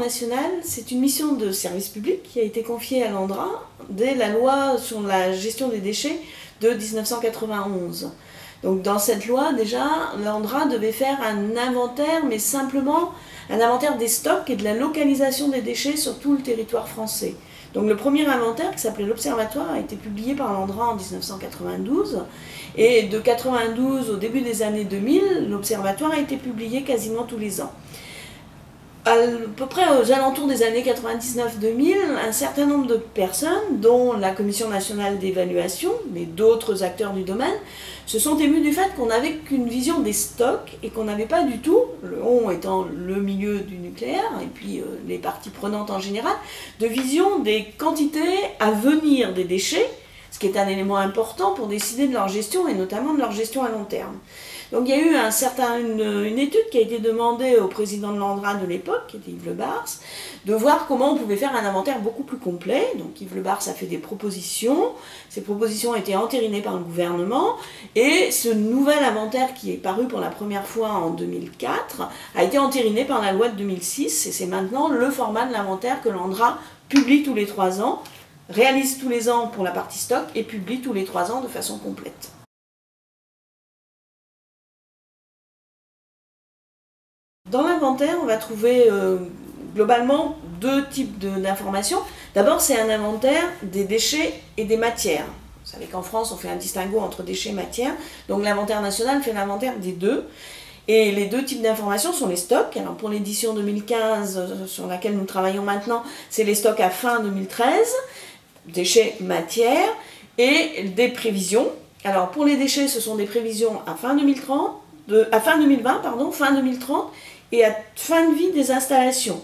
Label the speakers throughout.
Speaker 1: national, c'est une mission de service public qui a été confiée à l'ANDRA dès la loi sur la gestion des déchets de 1991. Donc dans cette loi, déjà, l'ANDRA devait faire un inventaire, mais simplement un inventaire des stocks et de la localisation des déchets sur tout le territoire français. Donc le premier inventaire, qui s'appelait l'Observatoire, a été publié par l'ANDRA en 1992. Et de 1992 au début des années 2000, l'Observatoire a été publié quasiment tous les ans. À peu près aux alentours des années 99-2000, un certain nombre de personnes, dont la Commission nationale d'évaluation, mais d'autres acteurs du domaine, se sont émus du fait qu'on n'avait qu'une vision des stocks et qu'on n'avait pas du tout, le on étant le milieu du nucléaire et puis les parties prenantes en général, de vision des quantités à venir des déchets, ce qui est un élément important pour décider de leur gestion et notamment de leur gestion à long terme. Donc il y a eu une étude qui a été demandée au président de l'ANDRA de l'époque, qui était Yves Le Bars, de voir comment on pouvait faire un inventaire beaucoup plus complet. Donc Yves Le Bars a fait des propositions, ces propositions ont été entérinées par le gouvernement, et ce nouvel inventaire qui est paru pour la première fois en 2004 a été entériné par la loi de 2006, et c'est maintenant le format de l'inventaire que l'ANDRA publie tous les 3 ans, réalise tous les ans pour la partie stock et publie tous les 3 ans de façon complète. Dans l'inventaire, on va trouver globalement 2 types d'informations. D'abord, c'est un inventaire des déchets et des matières. Vous savez qu'en France, on fait un distinguo entre déchets et matières. Donc l'inventaire national fait l'inventaire des deux. Et les 2 types d'informations sont les stocks. Alors pour l'édition 2015, sur laquelle nous travaillons maintenant, c'est les stocks à fin 2013, déchets, matières, et des prévisions. Alors pour les déchets, ce sont des prévisions à fin 2030, fin 2030, et à fin de vie des installations.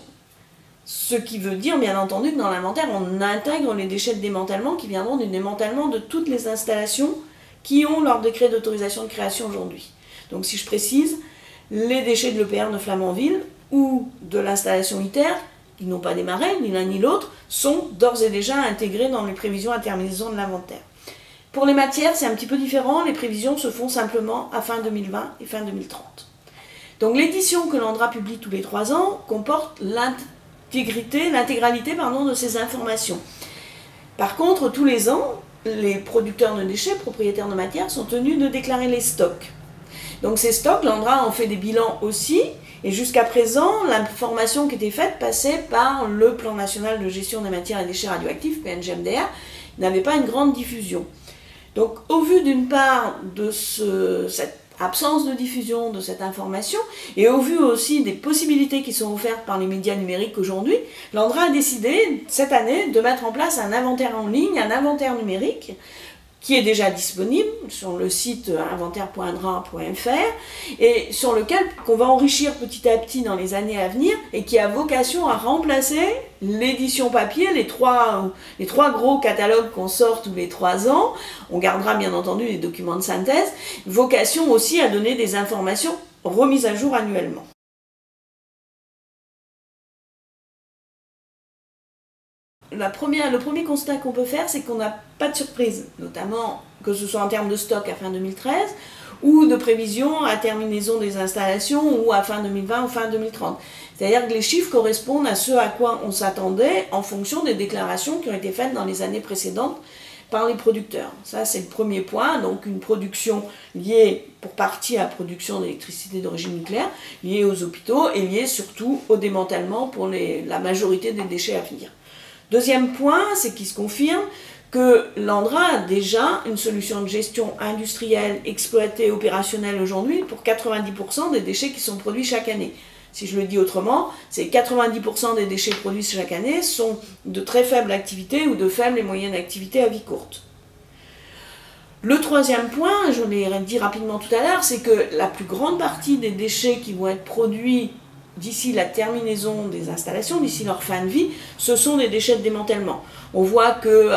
Speaker 1: Ce qui veut dire, bien entendu, que dans l'inventaire, on intègre les déchets de démantèlement qui viendront du démantèlement de toutes les installations qui ont leur décret d'autorisation de création aujourd'hui. Donc si je précise, les déchets de l'EPR de Flamanville ou de l'installation ITER, qui n'ont pas démarré, ni l'un ni l'autre, sont d'ores et déjà intégrés dans les prévisions à terminaison de l'inventaire. Pour les matières, c'est un petit peu différent, les prévisions se font simplement à fin 2020 et fin 2030. Donc l'édition que l'ANDRA publie tous les 3 ans comporte l'intégralité de ces informations. Par contre, tous les ans, les producteurs de déchets, propriétaires de matières, sont tenus de déclarer les stocks. Donc ces stocks, l'ANDRA en fait des bilans aussi, et jusqu'à présent, l'information qui était faite passait par le Plan national de gestion des matières et déchets radioactifs, PNGMDR, n'avait pas une grande diffusion. Donc au vu d'une part de cette absence de diffusion de cette information, et au vu aussi des possibilités qui sont offertes par les médias numériques aujourd'hui, l'ANDRA a décidé cette année de mettre en place un inventaire en ligne, un inventaire numérique, qui est déjà disponible sur le site inventaire.andra.fr et sur lequel on va enrichir petit à petit dans les années à venir et qui a vocation à remplacer l'édition papier, les trois gros catalogues qu'on sort tous les 3 ans. On gardera bien entendu les documents de synthèse, vocation aussi à donner des informations remises à jour annuellement. Le premier constat qu'on peut faire, c'est qu'on n'a pas de surprise, notamment que ce soit en termes de stock à fin 2013 ou de prévision à terminaison des installations ou à fin 2020 ou fin 2030. C'est-à-dire que les chiffres correspondent à ce à quoi on s'attendait en fonction des déclarations qui ont été faites dans les années précédentes par les producteurs. Ça, c'est le premier point, donc une production liée pour partie à la production d'électricité d'origine nucléaire, liée aux hôpitaux et liée surtout au démantèlement pour la majorité des déchets à venir. Deuxième point, c'est qu'il se confirme que l'ANDRA a déjà une solution de gestion industrielle, exploitée, opérationnelle aujourd'hui pour 90% des déchets qui sont produits chaque année. Si je le dis autrement, c'est 90% des déchets produits chaque année sont de très faible activité ou de faible et moyenne activité à vie courte. Le troisième point, je l'ai dit rapidement tout à l'heure, c'est que la plus grande partie des déchets qui vont être produits d'ici la terminaison des installations, d'ici leur fin de vie, ce sont des déchets de démantèlement. On voit que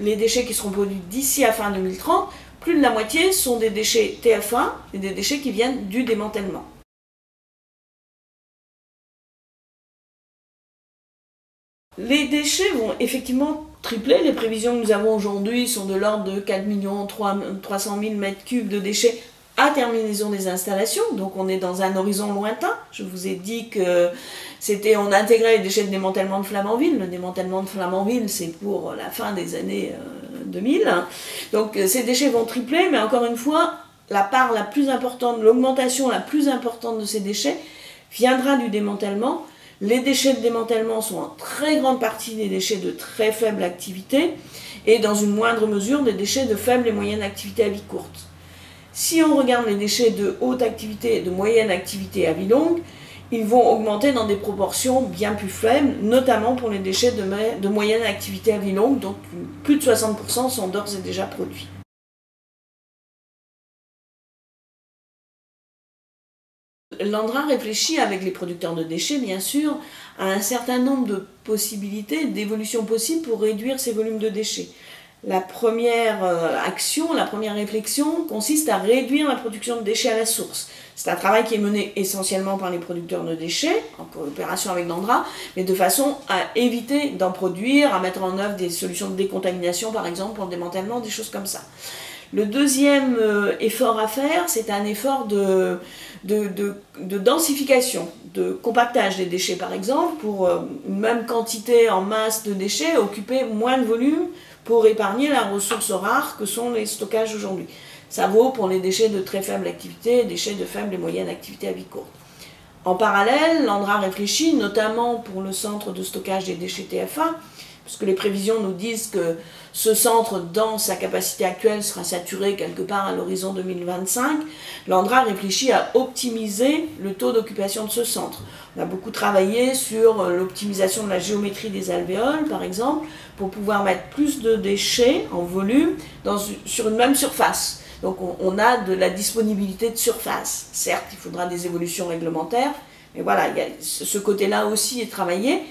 Speaker 1: les déchets qui seront produits d'ici à fin 2030, plus de la moitié sont des déchets TF1 et des déchets qui viennent du démantèlement. Les déchets vont effectivement tripler. Les prévisions que nous avons aujourd'hui sont de l'ordre de 4 300 000 m3 de déchets à terminaison des installations, donc on est dans un horizon lointain. Je vous ai dit que on intégrait les déchets de démantèlement de Flamanville. Le démantèlement de Flamanville, c'est pour la fin des années 2000. Donc ces déchets vont tripler, mais encore une fois, la part la plus importante, l'augmentation la plus importante de ces déchets viendra du démantèlement. Les déchets de démantèlement sont en très grande partie des déchets de très faible activité et dans une moindre mesure des déchets de faible et moyenne activité à vie courte. Si on regarde les déchets de haute activité et de moyenne activité à vie longue, ils vont augmenter dans des proportions bien plus faibles, notamment pour les déchets de moyenne activité à vie longue, donc plus de 60% sont d'ores et déjà produits. L'ANDRA réfléchit avec les producteurs de déchets, bien sûr, à un certain nombre de possibilités, d'évolutions possibles pour réduire ces volumes de déchets. La première action, la première réflexion consiste à réduire la production de déchets à la source. C'est un travail qui est mené essentiellement par les producteurs de déchets, en coopération avec l'ANDRA, mais de façon à éviter d'en produire, à mettre en œuvre des solutions de décontamination, par exemple, pour le démantèlement, des choses comme ça. Le deuxième effort à faire, c'est un effort de densification, de compactage des déchets, par exemple, pour une même quantité en masse de déchets, occuper moins de volume pour épargner la ressource rare que sont les stockages aujourd'hui. Ça vaut pour les déchets de très faible activité, déchets de faible et moyenne activité à vie courte. En parallèle, l'ANDRA réfléchit notamment pour le centre de stockage des déchets TFA, puisque les prévisions nous disent que ce centre, dans sa capacité actuelle, sera saturé quelque part à l'horizon 2025. L'ANDRA réfléchit à optimiser le taux d'occupation de ce centre. On a beaucoup travaillé sur l'optimisation de la géométrie des alvéoles, par exemple, pour pouvoir mettre plus de déchets en volume sur une même surface. Donc on a de la disponibilité de surface. Certes, il faudra des évolutions réglementaires, mais voilà, ce côté-là aussi est travaillé.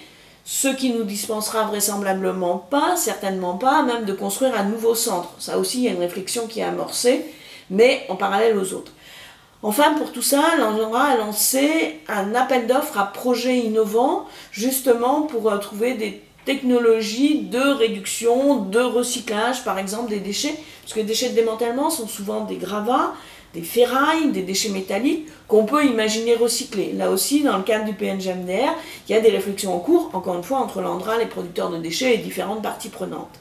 Speaker 1: Ce qui nous dispensera vraisemblablement pas, certainement pas, même de construire un nouveau centre. Ça aussi, il y a une réflexion qui est amorcée, mais en parallèle aux autres. Enfin, pour tout ça, l'ANDRA a lancé un appel d'offres à projets innovants, justement pour trouver des technologies de réduction, de recyclage, par exemple, des déchets, parce que les déchets de démantèlement sont souvent des gravats, des ferrailles, des déchets métalliques qu'on peut imaginer recycler. Là aussi, dans le cadre du PNGMDR, il y a des réflexions en cours, encore une fois, entre l'ANDRA, les producteurs de déchets et différentes parties prenantes.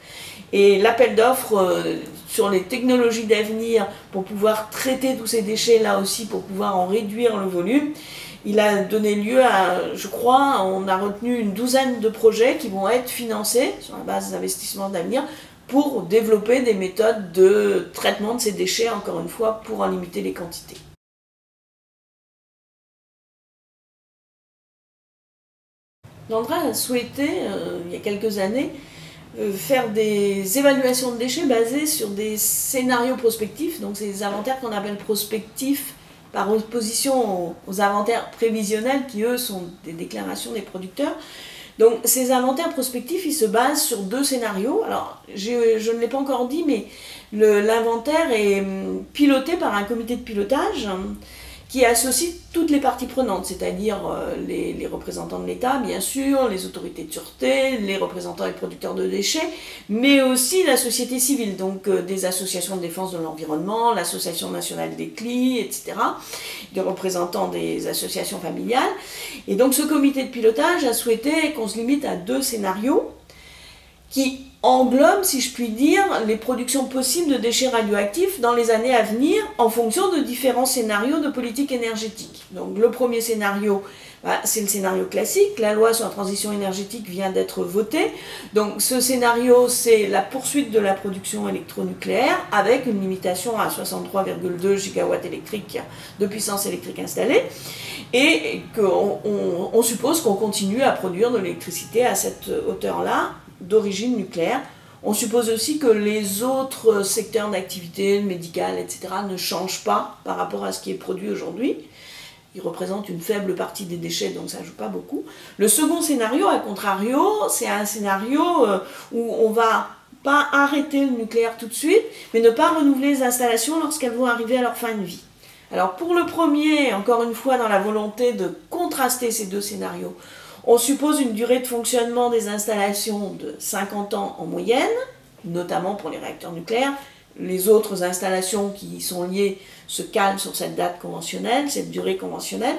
Speaker 1: Et l'appel d'offres sur les technologies d'avenir pour pouvoir traiter tous ces déchets, là aussi, pour pouvoir en réduire le volume, il a donné lieu à, je crois, on a retenu une douzaine de projets qui vont être financés sur la base d'investissements d'avenir pour développer des méthodes de traitement de ces déchets, encore une fois, pour en limiter les quantités. L'ANDRA a souhaité, il y a quelques années, faire des évaluations de déchets basées sur des scénarios prospectifs, donc ces inventaires qu'on appelle prospectifs par opposition aux inventaires prévisionnels qui, eux, sont des déclarations des producteurs. Donc ces inventaires prospectifs, ils se basent sur deux scénarios. Alors, je ne l'ai pas encore dit, mais l'inventaire est piloté par un comité de pilotage qui associe toutes les parties prenantes, c'est-à-dire les représentants de l'État, bien sûr, les autorités de sûreté, les représentants et producteurs de déchets, mais aussi la société civile, donc des associations de défense de l'environnement, l'Association nationale des CLI, etc., des représentants des associations familiales. Et donc ce comité de pilotage a souhaité qu'on se limite à deux scénarios qui englobe, si je puis dire, les productions possibles de déchets radioactifs dans les années à venir en fonction de différents scénarios de politique énergétique. Donc le premier scénario, c'est le scénario classique, la loi sur la transition énergétique vient d'être votée. Donc ce scénario, c'est la poursuite de la production électronucléaire avec une limitation à 63,2 gigawatts électriques de puissance électrique installée et qu'on suppose qu'on continue à produire de l'électricité à cette hauteur-là d'origine nucléaire. On suppose aussi que les autres secteurs d'activité, médicale, etc., ne changent pas par rapport à ce qui est produit aujourd'hui. Ils représentent une faible partie des déchets, donc ça ne joue pas beaucoup. Le second scénario, à contrario, c'est un scénario où on ne va pas arrêter le nucléaire tout de suite, mais ne pas renouveler les installations lorsqu'elles vont arriver à leur fin de vie. Alors pour le premier, encore une fois, dans la volonté de contraster ces deux scénarios, on suppose une durée de fonctionnement des installations de 50 ans en moyenne, notamment pour les réacteurs nucléaires, les autres installations qui y sont liées se calent sur cette date conventionnelle, cette durée conventionnelle.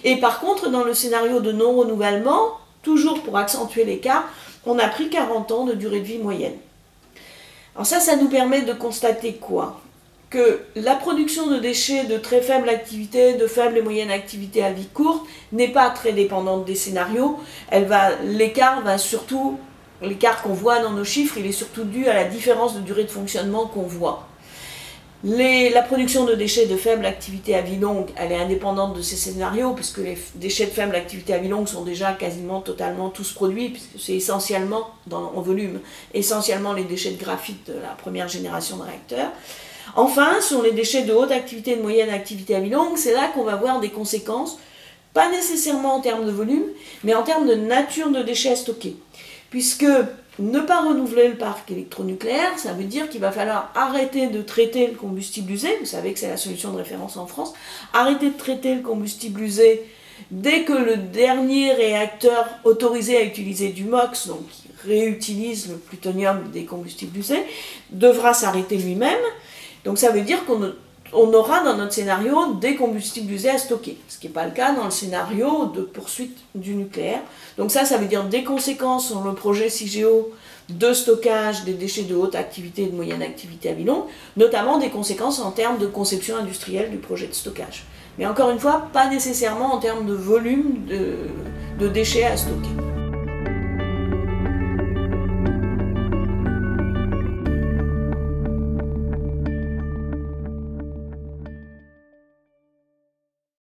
Speaker 1: Et par contre, dans le scénario de non-renouvellement, toujours pour accentuer l'écart, on a pris 40 ans de durée de vie moyenne. Alors ça nous permet de constater quoi? Que la production de déchets de très faible activité, de faible et moyenne activité à vie courte, n'est pas très dépendante des scénarios. L'écart qu'on voit dans nos chiffres, il est surtout dû à la différence de durée de fonctionnement qu'on voit. La production de déchets de faible activité à vie longue, elle est indépendante de ces scénarios, puisque les déchets de faible activité à vie longue sont déjà quasiment totalement tous produits, puisque c'est essentiellement, en volume, essentiellement les déchets de graphite de la première génération de réacteurs. Enfin, sur les déchets de haute activité et de moyenne activité à vie longue, c'est là qu'on va voir des conséquences, pas nécessairement en termes de volume, mais en termes de nature de déchets à stocker. Puisque ne pas renouveler le parc électronucléaire, ça veut dire qu'il va falloir arrêter de traiter le combustible usé, vous savez que c'est la solution de référence en France, arrêter de traiter le combustible usé dès que le dernier réacteur autorisé à utiliser du MOX, donc qui réutilise le plutonium des combustibles usés, devra s'arrêter lui-même. Donc ça veut dire qu'on aura dans notre scénario des combustibles usés à stocker, ce qui n'est pas le cas dans le scénario de poursuite du nucléaire. Donc ça veut dire des conséquences sur le projet CIGEO de stockage des déchets de haute activité et de moyenne activité à vie longue, notamment des conséquences en termes de conception industrielle du projet de stockage. Mais encore une fois, pas nécessairement en termes de volume de déchets à stocker.